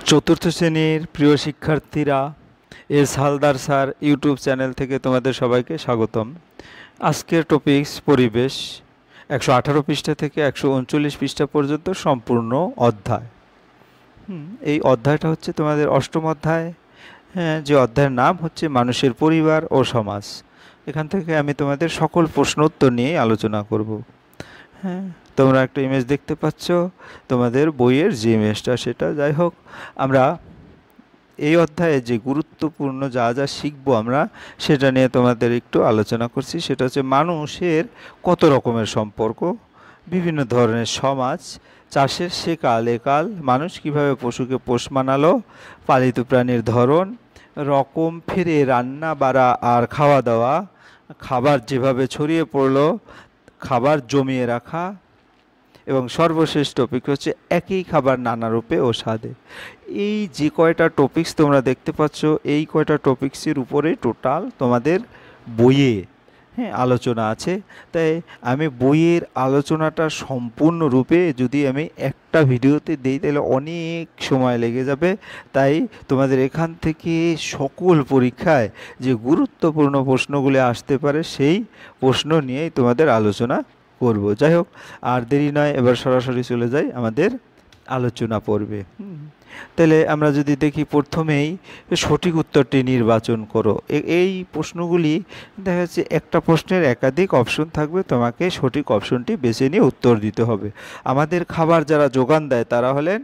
চতুর্থ শ্রেণীর প্রিয় শিক্ষার্থীরা, S Haldar sir YouTube channel থেকে তোমাদের সবাইকে স্বাগতম। আজকের টপিকস পরিবেশ, 118 পৃষ্ঠা থেকে 139 পৃষ্ঠা পর্যন্ত সম্পূর্ণ অধ্যায়। এই অধ্যায়টা হচ্ছে তোমাদের অষ্টম অধ্যায়। যে অধ্যায়ের নাম হচ্ছে মানুষের পরিবার ও সমাজ। এখান থেকে আমি তোমাদের সকল প্রশ্ন উত্তর নিয়ে আলোচনা করব। তোমরা একটা ইমেজ দেখতে পাচ্ছ তোমাদের বইয়ের যে ইমেজটা, সেটা যাই হোক, আমরা এই অধ্যায়ে যে গুরুত্বপূর্ণ যা যা শিখবো আমরা সেটা নিয়ে তোমাদের একটু আলোচনা করছি। সেটা হচ্ছে মানুষের কত রকমের সম্পর্ক, বিভিন্ন ধরনের সমাজ, চাষের সে কাল এ কাল, মানুষ কীভাবে পশুকে পোষ মানালো, পালিত প্রাণীর ধরন, রকম ফিরে রান্না বাড়া আর খাওয়া দাওয়া, খাবার যেভাবে ছড়িয়ে পড়লো, খাবার জমিয়ে রাখা, এবং সর্বশেষ টপিক হচ্ছে একই খাবার নানা রূপে ও স্বাদে। এই যে কয়টা টপিকস তোমরা দেখতে পাচ্ছ, এই কয়টা টপিক্সের উপরে টোটাল তোমাদের বইয়ে আলোচনা আছে। তাই আমি বইয়ের আলোচনাটা সম্পূর্ণরূপে যদি আমি একটা ভিডিওতে দিই তাহলে অনেক সময় লেগে যাবে। তাই তোমাদের এখান থেকে সকল পরীক্ষায় যে গুরুত্বপূর্ণ প্রশ্নগুলি আসতে পারে সেই প্রশ্ন নিয়েই তোমাদের আলোচনা করব। যাই হোক, আর দেরি নয়, এবার সরাসরি চলে যাই আমাদের আলোচনা পর্বে। তাহলে আমরা যদি দেখি, প্রথমেই সঠিক উত্তরটি নির্বাচন করো। এই প্রশ্নগুলি দেখা যাচ্ছে একটা প্রশ্নের একাধিক অপশন থাকবে, তোমাকে সঠিক অপশনটি বেছে নিয়ে উত্তর দিতে হবে। আমাদের খাবার যারা যোগান দেয় তারা হলেন,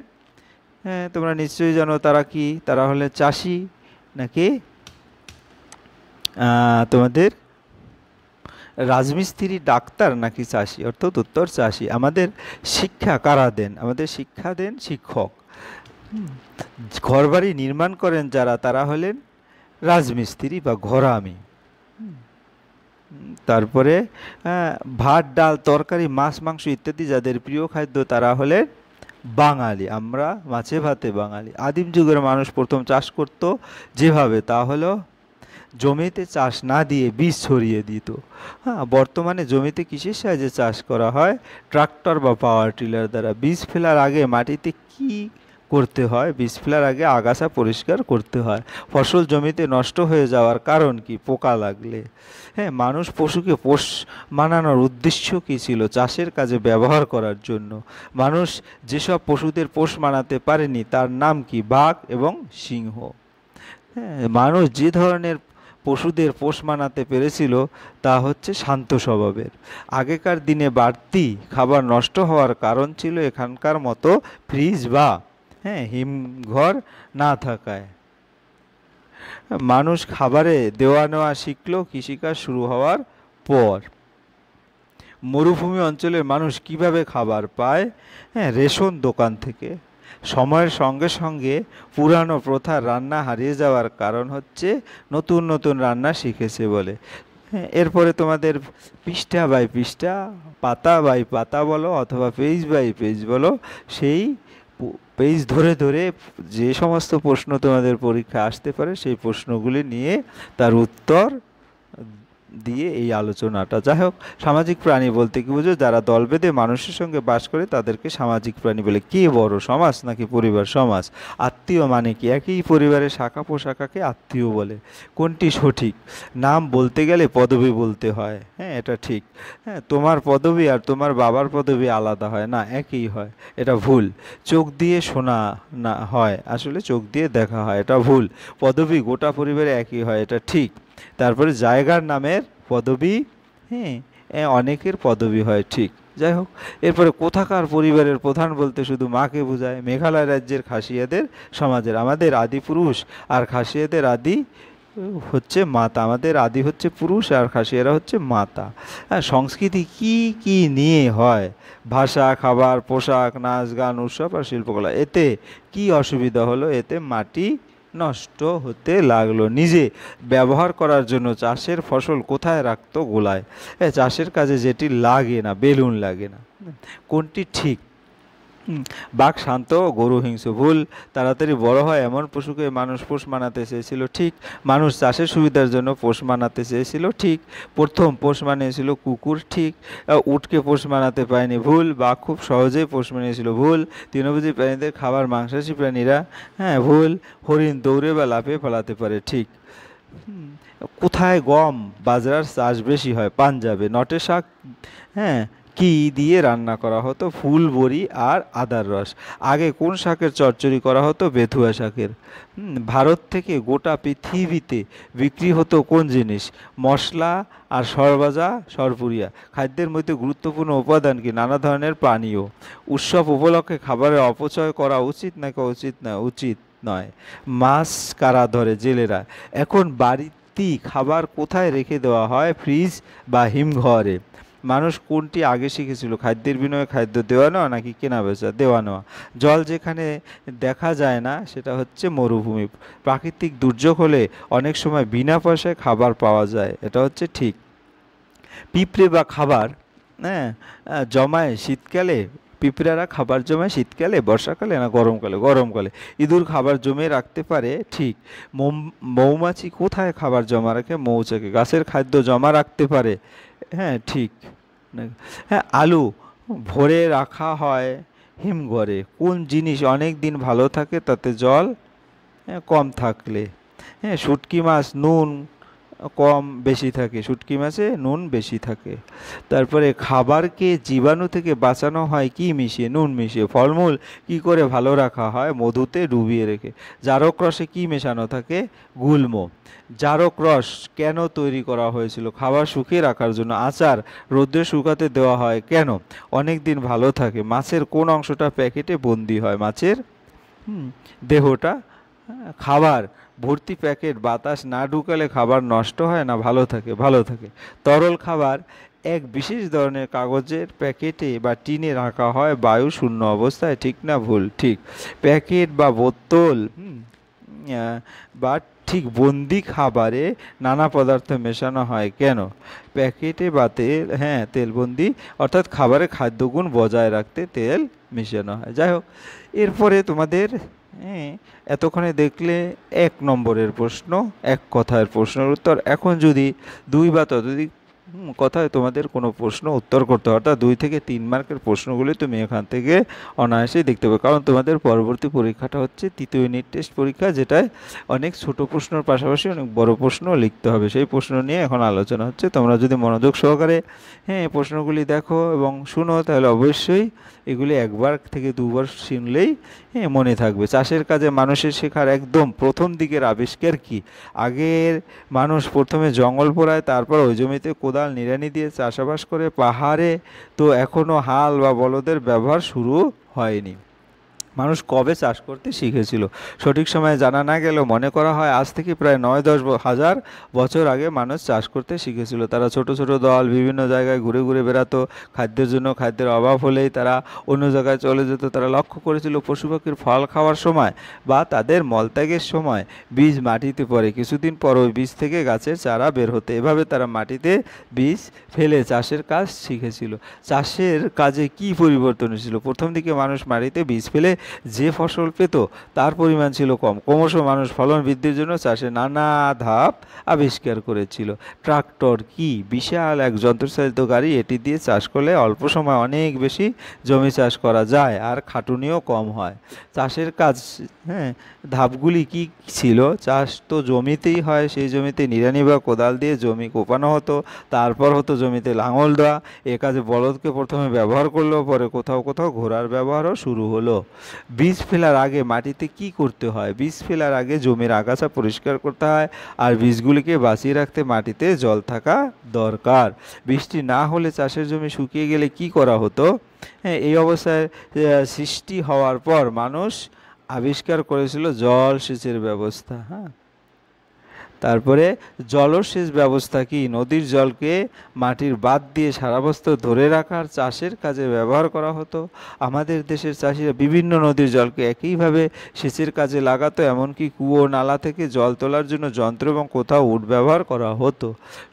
তোমরা নিশ্চয়ই জানো তারা কি, তারা হলেন চাষি নাকি তোমাদের রাজমিস্ত্রি, ডাক্তার নাকি চাষি? অর্থাৎ উত্তর চাষি। আমাদের শিক্ষা কারা দেন? আমাদের শিক্ষা দেন শিক্ষক। ঘরবাড়ি নির্মাণ করেন যারা, তারা হলেন রাজমিস্ত্রি বা ঘরামি। তারপরে ভাত ডাল তরকারি মাছ মাংস ইত্যাদি যাদের প্রিয় খাদ্য তারা হলেন বাঙালি। আমরা মাছে ভাতে বাঙালি। আদিম যুগের মানুষ প্রথম চাষ করত যেভাবে, তা হলো জমিতে চাষ না দিয়ে বীজ ছড়িয়ে দিত। বর্তমানে জমিতে কিসের সাহায্যে চাষ করা হয়? ট্রাক্টর বা পাওয়ার টিলার দ্বারা। বীজ ফেলার আগে মাটিতে কি করতে হয়? বীজ ফেলার আগে আগাছা পরিষ্কার করতে হয়। ফসল জমিতে নষ্ট হয়ে যাওয়ার কারণ কি? পোকা লাগলে। মানুষ পশুকে পোষ মানানোর উদ্দেশ্য কী ছিল? চাষের কাজে ব্যবহার করার জন্য। মানুষ যেসব পশুদের পোষ মানাতে পারেনি তার নাম কি? বাঘ এবং সিংহ। মানুষ যে ধরনের পশুদের পোষ মানাতে পেরেছিল তা হচ্ছে শান্ত স্বভাবের। আগেকার দিনে বাড়তি খাবার নষ্ট হওয়ার কারণ ছিল এখানকার মতো ফ্রিজ বা হিমঘর না থাকায়। মানুষ খাবারে দেওয়া নেওয়া শিখলো কৃষিকাজ শুরু হওয়ার পর। মরুভূমি অঞ্চলের মানুষ কিভাবে খাবার পায়? রেশন দোকান থেকে। সময়ের সঙ্গে সঙ্গে পুরানো প্রথার রান্না হারিয়ে যাওয়ার কারণ হচ্ছে নতুন নতুন রান্না শিখেছে বলে। এরপরে তোমাদের পৃষ্ঠা বাই পৃষ্ঠা, পাতা বাই পাতা বলো অথবা পেজ বাই পেজ বলো, সেই পেজ ধরে ধরে যে সমস্ত প্রশ্ন তোমাদের পরীক্ষা আসতে পারে সেই প্রশ্নগুলি নিয়ে তার উত্তর দিয়ে এই আলোচনাটা। যাই হোক, সামাজিক প্রাণী বলতে কি বুঝো? যারা দল বেঁধে মানুষের সঙ্গে বাস করে তাদেরকে সামাজিক প্রাণী বলে। কে বড়, সমাজ নাকি পরিবার? সমাজ। আত্মীয় মানে কি? একই পরিবারের শাখা পোশাখাকে আত্মীয় বলে। কোনটি সঠিক? নাম বলতে গেলে পদবি বলতে হয়। এটা ঠিক। তোমার পদবি আর তোমার বাবার পদবি আলাদা হয় না, একই হয়। এটা ভুল। চোখ দিয়ে শোনা না হয়, আসলে চোখ দিয়ে দেখা হয়, এটা ভুল। পদবি গোটা পরিবারে একই হয়, এটা ঠিক। তারপরে জায়গার নামের পদবি অনেকের পদবি হয়, ঠিক। যাই হোক, এরপরে কোথাকার পরিবারের প্রধান বলতে শুধু মাকে বোঝায়। মেঘালয় রাজ্যের খাসিয়াদের সমাজের। আমাদের আদি পুরুষ আর খাসিয়াদের আদি হচ্ছে মাতা। আমাদের আদি হচ্ছে পুরুষ আর খাসিয়ারা হচ্ছে মাতা। সংস্কৃতি কি কি নিয়ে হয়? ভাষা, খাবার, পোশাক, নাচ গান, উৎসব আর শিল্পকলা। এতে কি অসুবিধা হলো? এতে মাটি নষ্ট হতে লাগলো। নিজে ব্যবহার করার জন্য চাষের ফসল কোথায় রাখতো? গোলায়। চাষের কাজে যেটি লাগে না, বেলুন লাগে না। কোনটি ঠিক? বাঘ শান্ত, গরু হিংস্র। ভুল। তাড়াতাড়ি বড় হয় এমন পশুকে মানুষ পোষ মানাতে চেয়েছিল। ঠিক। মানুষ চাষের সুবিধার জন্য পোষ মানাতে চেয়েছিল। ঠিক। প্রথম পোষ মানিয়েছিল কুকুর। ঠিক। উটকে পোষ মানাতে পারেনি। ভুল। বাঘ খুব সহজেই পোষ মানিয়েছিল। ভুল। তৃণভোজী প্রাণীদের খাবার মাংসাশী প্রাণীরা। হ্যাঁ, ভুল। হরিণ দৌড়ে বা লাফিয়ে পালাতে পারে। ঠিক। হুম, কোথায় গম বাজরার চাষ বেশি হয়? পাঞ্জাবে। নটে শাক, হ্যাঁ, কি দিয়ে রান্না করা হতো? ফুল, বড়ি আর আদার রস। আগে কোন শাকের চচ্চড়ি করা হতো? বেথুয়া শাকের। ভারত থেকে গোটা পৃথিবীতে বিক্রি হতো কোন জিনিস? মশলা আর সরভাজা, সরপুরিয়া। খাদ্যের মধ্যে গুরুত্বপূর্ণ উপাদান কি? নানা ধরনের পানীয়। উৎসব উপলক্ষে খাবারের অপচয় করা উচিত নাকি উচিত নয়? উচিত নয়। মাছ কারা ধরে? জেলেরা। এখন বাড়তি খাবার কোথায় রেখে দেওয়া হয়? ফ্রিজ বা হিমঘরে। মানুষ কোনটি আগে শিখেছিল? খাদ্যের বিনিময়ে খাদ্য দেওয়া নেওয়া নাকি কেনা বেচা? দেওয়া নেওয়া। জল যেখানে দেখা যায় না সেটা হচ্ছে মরুভূমি। প্রাকৃতিক দুর্যোগ হলে অনেক সময় বিনা পয়সায় খাবার পাওয়া যায়, এটা হচ্ছে ঠিক। পিঁপড়ে বা খাবার, হ্যাঁ, জমায় শীতকালে? পিঁপড়ারা খাবার জমায় শীতকালে, বর্ষাকালে না গরমকালে? গরমকালে। ইঁদুর খাবার জমিয়ে রাখতে পারে। ঠিক। মৌমাছি কোথায় খাবার জমা রাখে? মৌচাকে। গাছের খাদ্য জমা রাখতে পারে। হ্যাঁ, ঠিক। হ্যাঁ, আলু ভরে রাখা হয় হিমঘরে। কোন জিনিস অনেক দিন ভালো থাকে? তাতে জল, হ্যাঁ, কম থাকলে। হ্যাঁ, শুটকি মাছ নুন কম বেশি থাকে, শুটকি মাছে নুন বেশি থাকে। তারপরে খাবারকে জীবাণু থেকে বাঁচানো হয় কি মিশিয়ে? নুন মিশিয়ে। ফলমূল কি করে ভালো রাখা হয়? মধুতে ডুবিয়ে রেখে। জারক রসে কি মেশানো থাকে? গুল্ম। জারক রস কেন তৈরি করা হয়েছিল? খাবার শুকিয়ে রাখার জন্য। আচার রোদ্রে শুকাতে দেওয়া হয় কেন? অনেক দিন ভালো থাকে। মাছের কোন অংশটা প্যাকেটে বন্দি হয়? মাছের দেহটা। খাবার ভর্তি প্যাকেট বাতাস না ঢুকালে খাবার নষ্ট হয় না ভালো থাকে? ভালো থাকে। তরল খাবার এক বিশেষ ধরনের কাগজের প্যাকেটে বা টিনে রাখা হয় বায়ু শূন্য অবস্থায়। ঠিক না ভুল? ঠিক। প্যাকেট বা বোতল বা ঠিক বন্দি খাবারে নানা পদার্থ মেশানো হয় কেন? প্যাকেটে বা তেল, হ্যাঁ, তেলবন্দি, অর্থাৎ খাবারের খাদ্যগুণ বজায় রাখতে তেল মেশানো হয়। যাই হোক, এরপরে তোমাদের, হ্যাঁ, এতক্ষণে দেখলে 1 নম্বরের প্রশ্ন, এক কথার প্রশ্নের উত্তর। এখন যদি 2 বা ততোধিক কথায় তোমাদের কোনো প্রশ্ন উত্তর করতে হয়, অর্থাৎ 2 থেকে 3 মার্কের প্রশ্নগুলি তুমি এখান থেকে অনায়াসেই দেখতে পাবে। কারণ তোমাদের পরবর্তী পরীক্ষাটা হচ্ছে 3য় ইউনিট টেস্ট পরীক্ষা, যেটায় অনেক ছোট প্রশ্নের পাশাপাশি অনেক বড় প্রশ্ন লিখতে হবে। সেই প্রশ্ন নিয়ে এখন আলোচনা হচ্ছে। তোমরা যদি মনোযোগ সহকারে, হ্যাঁ, প্রশ্নগুলি দেখো এবং শুনো, তাহলে অবশ্যই এগুলি 1বার থেকে 2বার শুনলেই, হ্যাঁ, মনে থাকবে। চাষের কাজে মানুষের শেখার একদম প্রথম দিকের আবিষ্কার কি? আগের মানুষ প্রথমে জঙ্গল পোড়ায়, তারপর ওই জমিতে কোদাল নিড়ানি দিয়ে চাষাবাস করে। পাহাড়ে তো এখনো হাল বা বলদের ব্যবহার শুরু হয়নি। মানুষ কবে চাষ করতে শিখেছিল? সঠিক সময়ে জানা না গেলেও মনে করা হয় আজ থেকে প্রায় 9-10 হাজার বছর আগে মানুষ চাষ করতে শিখেছিল। তারা ছোট ছোট দল বিভিন্ন জায়গায় ঘুরে ঘুরে বেড়াতো। খাদ্যের জন্য খাদ্যের অভাব হলেই তারা অন্য জায়গায় চলে যেত। তারা লক্ষ্য করেছিল পশু পাখির ফল খাওয়ার সময় বা তাদের মলত্যাগের সময় বীজ মাটিতে পড়ে। কিছুদিন পর ওই বীজ থেকে গাছের চারা বের হতে। এভাবে তারা মাটিতে বীজ ফেলে চাষের কাজ শিখেছিল। চাষের কাজে কি পরিবর্তন হয়েছিল? প্রথম দিকে মানুষ মাটিতে বীজ ফেলে যে ফসল পেত তার পরিমাণ ছিল কম। ক্রমশ মানুষ ফলন বৃদ্ধির জন্য চাষে নানা ধাপ আবিষ্কার করেছিল। ট্রাক্টর কি? বিশাল এক যন্ত্রচালিত গাড়ি। এটি দিয়ে চাষ করলে অল্প সময় অনেক বেশি জমি চাষ করা যায় আর খাটুনিও কম হয়। চাষের কাজ, হ্যাঁ, ধাপগুলি কি ছিল? চাষ তো জমিতেই হয়, সেই জমিতে নিড়ানি বা কোদাল দিয়ে জমি কোপানো হতো। তারপর হতো জমিতে লাঙল দেওয়া। এ কাজে বলদকে প্রথমে ব্যবহার করলেও পরে কোথাও কোথাও ঘোড়ার ব্যবহারও শুরু হলো। বীজ ফেলার আগে মাটিতে কি করতে হয়? বীজ ফেলার আগে জমির আগাছা পরিষ্কার করতে হয় আর বীজগুলিকে বাঁচিয়ে রাখতে মাটিতে জল থাকা দরকার। বৃষ্টি না হলে চাষের জমি শুকিয়ে গেলে কি করা হতো? হ্যাঁ, এই অবস্থায় সৃষ্টি হওয়ার পর মানুষ আবিষ্কার করেছিল জল সেচের ব্যবস্থা। হ্যাঁ, তারপরে জলসেচ ব্যবস্থা কি, নদীর জলকে মাটির বাঁধ দিয়ে সারা বছর ধরে রাখার চাষের কাজে ব্যবহার করা হতো। আমাদের দেশের চাষিরা বিভিন্ন নদীর জলকে একইভাবে সেচের কাজে লাগাতো, এমনকি কুয়ো নালা থেকে জল তোলার জন্য যন্ত্র এবং কোথাও উট ব্যবহার করা হতো।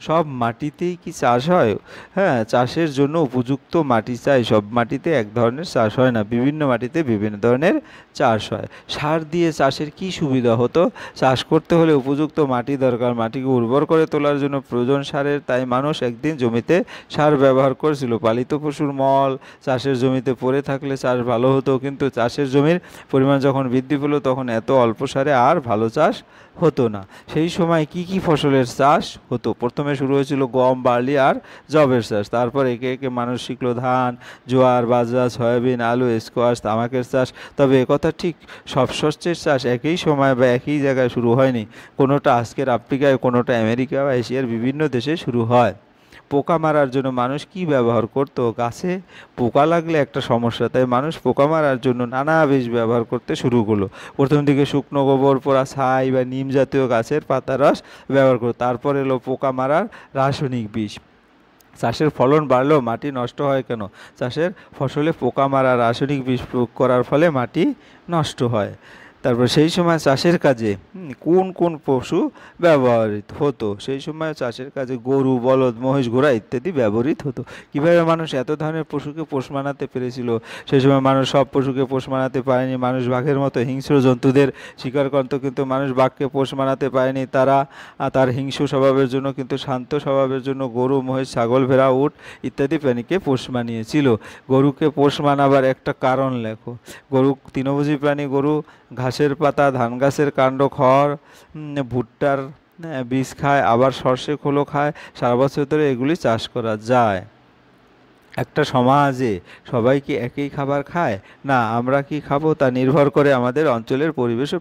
সব মাটিতেই কি চাষ হয়? হ্যাঁ, চাষের জন্য উপযুক্ত মাটি চাই। সব মাটিতে এক ধরনের চাষ হয় না, বিভিন্ন মাটিতে বিভিন্ন ধরনের চাষ হয়। সার দিয়ে চাষের কি সুবিধা হতো? চাষ করতে হলে উপযুক্ত মাটি দরকার, মাটিকে উর্বর করে তোলার জন্য প্রয়োজন সারের। তাই মানুষ একদিন জমিতে সার ব্যবহার করেছিল। পালিত পশুর মল চাষের জমিতে পড়ে থাকলে চাষ ভালো হতো, কিন্তু চাষের জমির পরিমাণ যখন বৃদ্ধি পেল তখন এত অল্প সারে আর ভালো চাষ হতো না। সেই সময় কি কি ফসলের চাষ হতো? প্রথমে শুরু হয়েছিল গম, বার্লি আর যবের চাষ। তারপর একে একে মানুষ শিখলো ধান, জোয়ার, বাজরা, সয়াবিন, আলু, স্কোয়াশ, তামাকের চাষ। তবে একথা ঠিক, সব শস্যের চাষ একই সময় বা একই জায়গায় শুরু হয়নি। কোনোটা আজকের আফ্রিকায়, কোনোটা আমেরিকা বা এশিয়ার বিভিন্ন দেশে শুরু হয়। পোকা মারার জন্য মানুষ কি ব্যবহার করত? গাছে পোকা লাগলে একটা সমস্যা, তাই মানুষ পোকা মারার জন্য নানা বিষ ব্যবহার করতে শুরু করলো। প্রথম দিকে শুকনো গোবর পোড়া ছাই বা নিম জাতীয় গাছের পাতার রস ব্যবহার করতো। তারপর এলো পোকা মারার রাসায়নিক বিষ। চাষের ফলন বাড়লেও মাটি নষ্ট হয় কেন? চাষের ফসলে পোকা মারা রাসায়নিক বিষ প্রয়োগ করার ফলে মাটি নষ্ট হয়। তারপর সেই সময় চাষের কাজে কোন কোন পশু ব্যবহৃত হতো? সেই সময় চাষের কাজে গরু, বলদ, মহিষ, ঘোড়া ইত্যাদি ব্যবহৃত হতো। কীভাবে মানুষ এত ধরনের পশুকে পোষ মানাতে পেরেছিল? সেই সময় মানুষ সব পশুকে পোষ মানাতে পারেনি। মানুষ বাঘের মতো হিংস্র জন্তুদের শিকার করত, কিন্তু মানুষ বাঘকে পোষ মানাতে পারেনি। তার হিংস্র স্বভাবের জন্য, কিন্তু শান্ত স্বভাবের জন্য গরু, মহিষ, ছাগল, ভেড়া, উট ইত্যাদি প্রাণীকে পোষ মানিয়েছিল। গরুকে পোষ মানাবার একটা কারণ লেখো। গরু তৃণভোজী প্রাণী। গরু ঘাসের পাতা, ধান গাছের কাণ্ড, খড়, ভুট্টার বীজ খায়, আবার সর্ষে খোলও খায়। সারা বছর ধরে এগুলি চাষ করা যায়। একটা সমাজে সবাই কি একই খাবার খায়? না, আমরা কি খাবো তা নির্ভর করে আমাদের অঞ্চলের পরিবেশ ও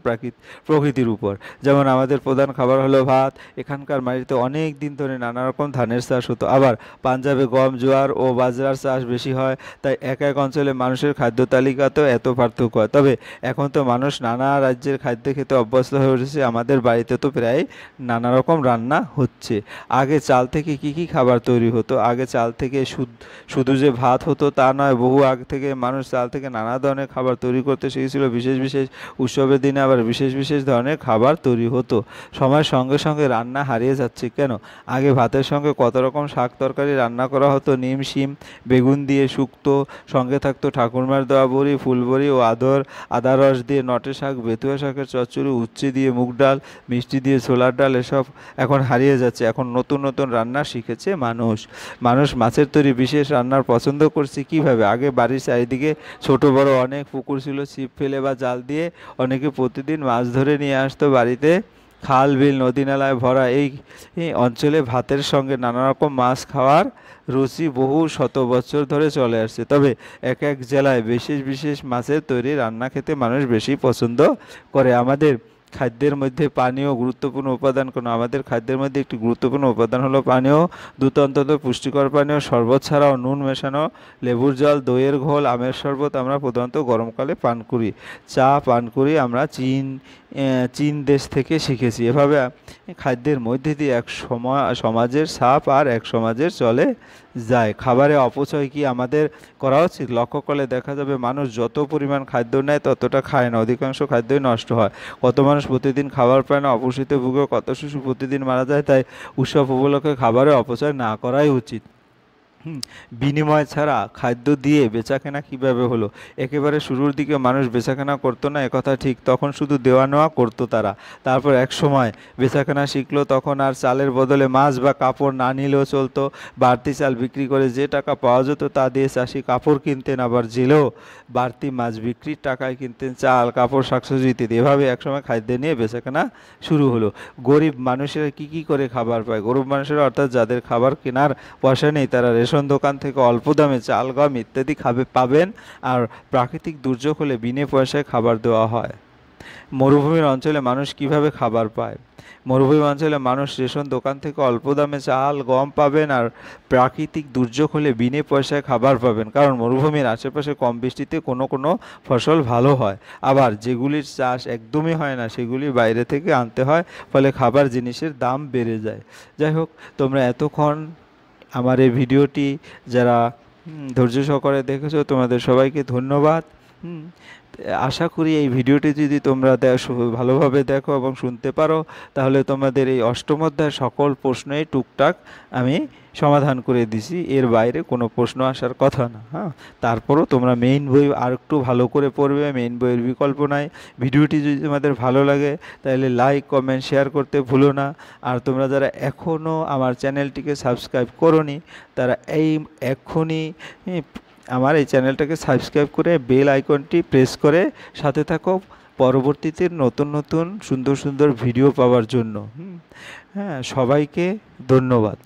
প্রকৃতির উপর। যেমন আমাদের প্রধান খাবার হলো ভাত। এখানকার মাটিতে অনেক দিন ধরে নানা রকম ধানের চাষ হতো। আবার পাঞ্জাবে গম, জোয়ার ও বাজরার চাষ বেশি হয়, তাই এক এক অঞ্চলে মানুষের খাদ্য তালিকাতেও এত পার্থক্য হয়। তবে এখন তো মানুষ নানা রাজ্যের খাদ্য খেতে অভ্যস্ত হয়ে উঠেছে। আমাদের বাড়িতে তো প্রায় নানা রকম রান্না হচ্ছে। আগে চাল থেকে কি কি খাবার তৈরি হতো? আগে চাল থেকে শুধু যে ভাত হতো তা নয়, বহু আগ থেকে মানুষ চাল থেকে নানা ধরনের খাবার তৈরি করতে শিখেছিল। বিশেষ বিশেষ উৎসবের দিনে আবার বিশেষ বিশেষ ধরনের খাবার তৈরি হতো। সময়ের সঙ্গে সঙ্গে রান্না হারিয়ে যাচ্ছে কেন? আগে ভাতের সঙ্গে কত রকম শাক তরকারি রান্না করা হতো। নিম, শিম, বেগুন দিয়ে শুক্তো, সঙ্গে থাকতো ঠাকুরমার দেওয়া বড়ি, ফুলবড়ি ও আদা রস দিয়ে নটে শাক, বেতুয়া শাকের চচ্চড়ি, উচ্ছে দিয়ে মুগ ডাল, মিষ্টি দিয়ে ছোলার ডাল। এসব এখন হারিয়ে যাচ্ছে। এখন নতুন নতুন রান্না শিখেছে মানুষ মাছের তৈরি বিশেষ রান্নার পছন্দ করছে। কিভাবে? আগে বাড়ির চারিদিকে ছোট বড় অনেক পুকুর ছিল। ছিপ ফেলে বা জাল দিয়ে অনেকে প্রতিদিন মাছ ধরে নিয়ে আসতো বাড়িতে। খাল, বিল, নদী নালায় ভরা এই অঞ্চলে ভাতের সঙ্গে নানা রকম মাছ খাওয়ার রুচি বহু শত বছর ধরে চলে আসছে। তবে এক এক জেলায় বিশেষ বিশেষ মাছের তৈরি রান্না খেতে মানুষ বেশি পছন্দ করে। আমাদের খাদ্যের মধ্যে পানীয় গুরুত্বপূর্ণ উপাদান কোন? আমাদের খাদ্যের মধ্যে একটি গুরুত্বপূর্ণ উপাদান হলো পানীয়। দুধ অন্তত পুষ্টিকর পানীয়। শরবত ছাড়াও নুন মেশানো লেবুর জল, দইয়ের ঘোল, আমের শরবত আমরা প্রধানত গরমকালে পান করি। চা পান করি আমরা চীন দেশ থেকে শিখেছি। এভাবে খাদ্যের মধ্যে দিয়ে এক সমাজের ছাপ আর এক সমাজের চলে যায়। খাবারে অপচয় কি আমাদের করা উচিত? লক্ষ্য করলে দেখা যাবে মানুষ যত পরিমাণ খাদ্য নেয় ততটা খায় না, অধিকাংশ খাদ্যই নষ্ট হয়। কত মানুষ প্রতিদিন খাবার পায় না, অপুষ্টিতে ভুগে, কত শিশু প্রতিদিন মারা যায়। তাই উৎসব উপলক্ষে খাবারের অপচয় না করাই উচিত। বিনিময় ছাড়া খাদ্য দিয়ে বেচাকেনা কিভাবে হলো? একেবারে শুরুর দিকে মানুষ বেচাকেনা করতো না, একথা ঠিক। তখন শুধু দেওয়া নেওয়া করতো তারা। তারপর এক সময় বেচাকেনা শিখলো, তখন আর চালের বদলে মাছ বা কাপড় না নিলেও চলতো। বাড়তি চাল বিক্রি করে যে টাকা পাওয়া যেত তা দিয়ে চাষি কাপড় কিনতেন, আবার জেলেও বাড়তি মাছ বিক্রির টাকায় কিনতেন চাল, কাপড়, শাকসবজি ইত্যাদি। এভাবে একসময় খাদ্য নিয়ে বেচাকেনা শুরু হলো। গরিব মানুষেরা কি করে খাবার পায়? গরিব মানুষেরা অর্থাৎ যাদের খাবার কেনার পয়সা নেই, তারা রেশন দোকান থেকে অল্প দামে চাল, গম ইত্যাদি পাবেন। আর প্রাকৃতিক দুর্যোগ হলে বিনা পয়সায় খাবার দেওয়া হয়। মরুভূমির অঞ্চলে মানুষ কিভাবে খাবার পায়? মরুভূমি অঞ্চলে মানুষ রেশন দোকান থেকে অল্প দামে চাল গম পাবেন, আর প্রাকৃতিক দুর্যোগ হলে বিনে পয়সায় খাবার পাবেন, কারণ মরুভূমির আশেপাশে কম বৃষ্টিতে কোনো কোনো ফসল ভালো হয়, আবার যেগুলির চাষ একদমই হয় না সেগুলি বাইরে থেকে আনতে হয়, ফলে খাবার জিনিসের দাম বেড়ে যায়। যাই হোক, তোমরা এতক্ষণ আমার এই ভিডিওটি যারা ধৈর্য সহকারে দেখেছো, তোমাদের সবাইকে ধন্যবাদ। হুম, আশা করি এই ভিডিওটি যদি তোমরা ভালোভাবে দেখো এবং শুনতে পারো, তাহলে তোমাদের এই অষ্টম অধ্যায়ের সকল প্রশ্নই টুকটাক আমি সমাধান করে দিছি, এর বাইরে কোনো প্রশ্ন আসার কথা না। হ্যাঁ, তারপরও তোমরা মেইন বই আর একটু ভালো করে পড়বে, মেইন বইয়ের বিকল্প নাই। ভিডিওটি যদি তোমাদের ভালো লাগে তাহলে লাইক কমেন্ট শেয়ার করতে ভুলো না। আর তোমরা যারা এখনও আমার চ্যানেলটিকে সাবস্ক্রাইব করোনি, তারা এক্ষুনি আমার এই চ্যানেলটাকে সাবস্ক্রাইব করে বেল আইকনটি প্রেস করে সাথে থাকো পরবর্তীতে নতুন নতুন সুন্দর সুন্দর ভিডিও পাওয়ার জন্য। হ্যাঁ, সবাইকে ধন্যবাদ।